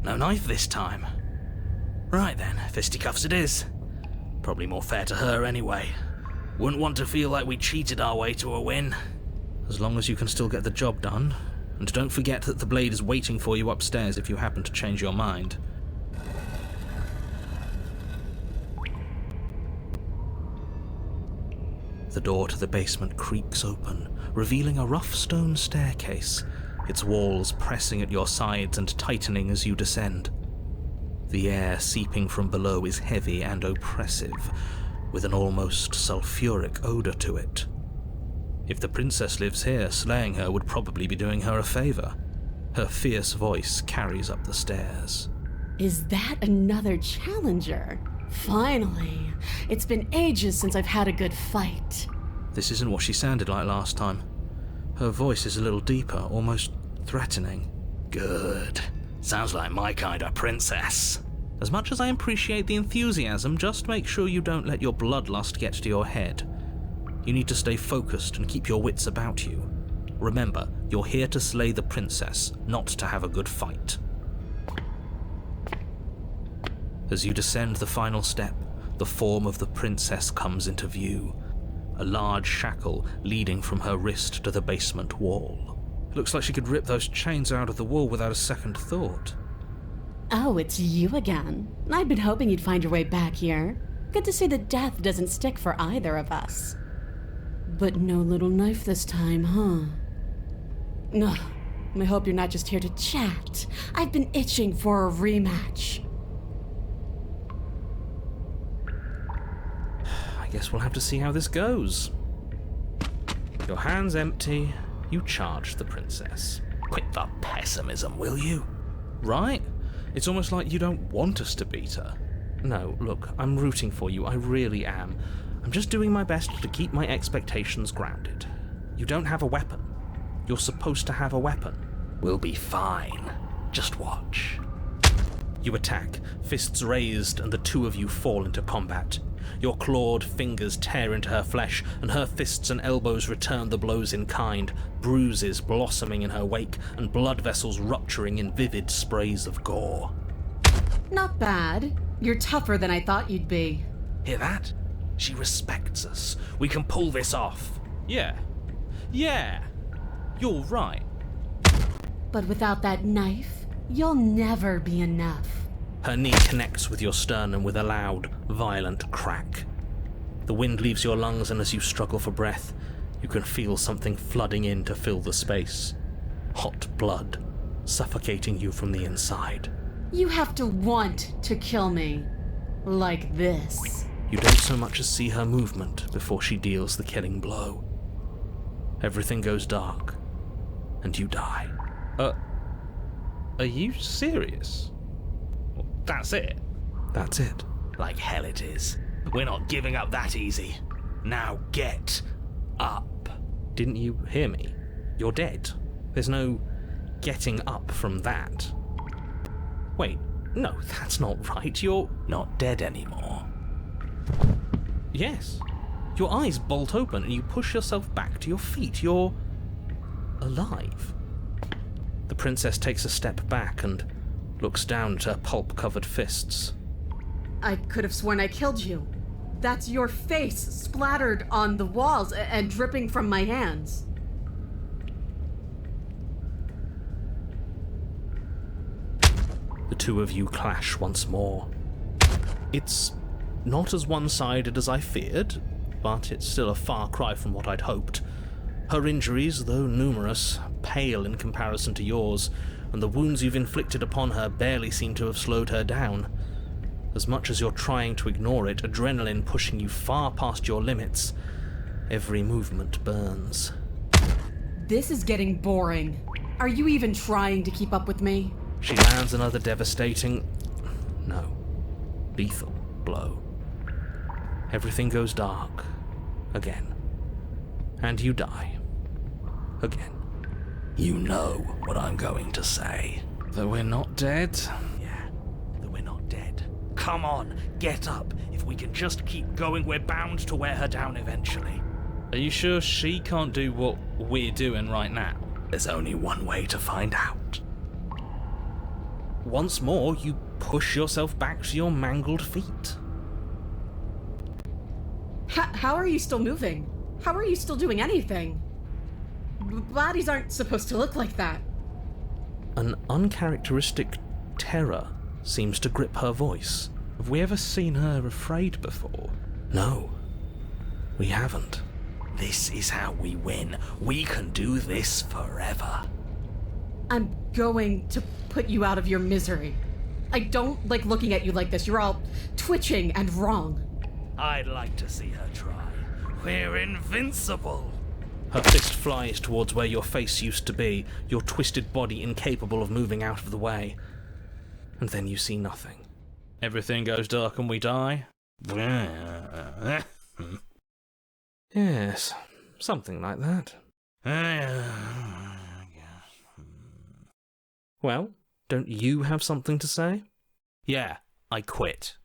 No knife this time. Right then, fisticuffs it is. Probably more fair to her anyway. Wouldn't want to feel like we cheated our way to a win. As long as you can still get the job done. And don't forget that the blade is waiting for you upstairs if you happen to change your mind. The door to the basement creaks open, revealing a rough stone staircase, its walls pressing at your sides and tightening as you descend. The air seeping from below is heavy and oppressive, with an almost sulphuric odour to it. If the princess lives here, slaying her would probably be doing her a favour. Her fierce voice carries up the stairs. Is that another challenger? Finally. It's been ages since I've had a good fight. This isn't what she sounded like last time. Her voice is a little deeper, almost threatening. Good. Sounds like my kind of princess. As much as I appreciate the enthusiasm, just make sure you don't let your bloodlust get to your head. You need to stay focused and keep your wits about you. Remember, you're here to slay the princess, not to have a good fight. As you descend the final step, the form of the princess comes into view. A large shackle leading from her wrist to the basement wall. It looks like she could rip those chains out of the wall without a second thought. Oh, it's you again. I'd been hoping you'd find your way back here. Good to see that death doesn't stick for either of us. But no little knife this time, huh? No, I hope you're not just here to chat. I've been itching for a rematch. I guess we'll have to see how this goes. Your hands empty, you charge the princess. Quit the pessimism, will you? Right? It's almost like you don't want us to beat her. No, look, I'm rooting for you, I really am. I'm just doing my best to keep my expectations grounded. You don't have a weapon. You're supposed to have a weapon. We'll be fine. Just watch. You attack, fists raised, and the two of you fall into combat. Your clawed fingers tear into her flesh, and her fists and elbows return the blows in kind, bruises blossoming in her wake, and blood vessels rupturing in vivid sprays of gore. Not bad. You're tougher than I thought you'd be. Hear that? She respects us. We can pull this off. Yeah. You're right. But without that knife, you'll never be enough. Her knee connects with your sternum with a loud, violent crack. The wind leaves your lungs, and as you struggle for breath, you can feel something flooding in to fill the space. Hot blood, suffocating you from the inside. You have to want to kill me. Like this. You don't so much as see her movement before she deals the killing blow. Everything goes dark, and you die. Are you serious? That's it? That's it. Like hell it is. We're not giving up that easy. Now get up. Didn't you hear me? You're dead. There's no getting up from that. Wait, no, that's not right. You're not dead anymore. Yes. Your eyes bolt open and you push yourself back to your feet. You're alive. The princess takes a step back and looks down at her pulp-covered fists. I could have sworn I killed you. That's your face splattered on the walls and dripping from my hands. The two of you clash once more. It's not as one-sided as I feared, but it's still a far cry from what I'd hoped. Her injuries, though numerous, pale in comparison to yours, and the wounds you've inflicted upon her barely seem to have slowed her down. As much as you're trying to ignore it, adrenaline pushing you far past your limits, every movement burns. This is getting boring. Are you even trying to keep up with me? She lands another devastating, no, lethal blow. Everything goes dark, again. And you die, again. You know what I'm going to say. That we're not dead? Yeah, that we're not dead. Come on, get up. If we can just keep going, we're bound to wear her down eventually. Are you sure she can't do what we're doing right now? There's only one way to find out. once more you push yourself back to your mangled feet. How are you still moving? How are you still doing anything? Bodies aren't supposed to look like that. An uncharacteristic terror seems to grip her voice. Have we ever seen her afraid before? No, we haven't. This is how we win. We can do this forever. I'm going to put you out of your misery. I don't like looking at you like this. You're all twitching and wrong. I'd like to see her try. We're invincible. Her fist flies towards where your face used to be, your twisted body incapable of moving out of the way. And then you see nothing. Everything goes dark and we die? Yes, something like that. Well, don't you have something to say? Yeah, I quit.